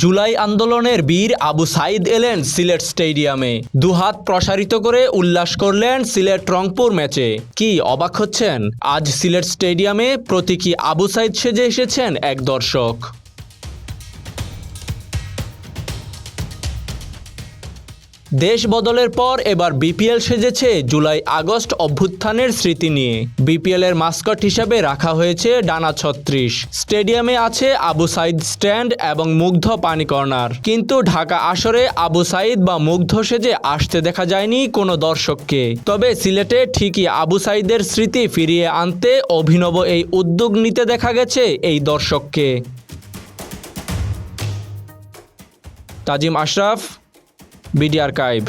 জুলাই আন্দোলনের বীর আবু সাইদ এলেন সিলেট স্টেডিয়ামে। দুহাত প্রসারিত করে উল্লাস করলেন সিলেট রংপুর ম্যাচে। কি অবাক হচ্ছেন? আজ সিলেট স্টেডিয়ামে প্রতীকী আবু সাইদ সেজে এসেছেন এক দর্শক। দেশ বদলের পর এবার বিপিএল সেজেছে জুলাই আগস্ট অভ্যুত্থানের স্মৃতি নিয়ে। বিপিএলের মাস্কট হিসাবে রাখা হয়েছে ডানা ৩৬। স্টেডিয়ামে আছে আবু সাইদ স্ট্যান্ড এবং মুগ্ধ পানি কর্নার। কিন্তু ঢাকা আসরে আবু সাইদ বা মুগ্ধ সেজে আসতে দেখা যায়নি কোনো দর্শককে। তবে সিলেটে ঠিকই আবু সাইদের স্মৃতি ফিরিয়ে আনতে অভিনব এই উদ্যোগ নিতে দেখা গেছে এই দর্শককে। তাজিম আশরাফ, বিডি আর্কাইভ।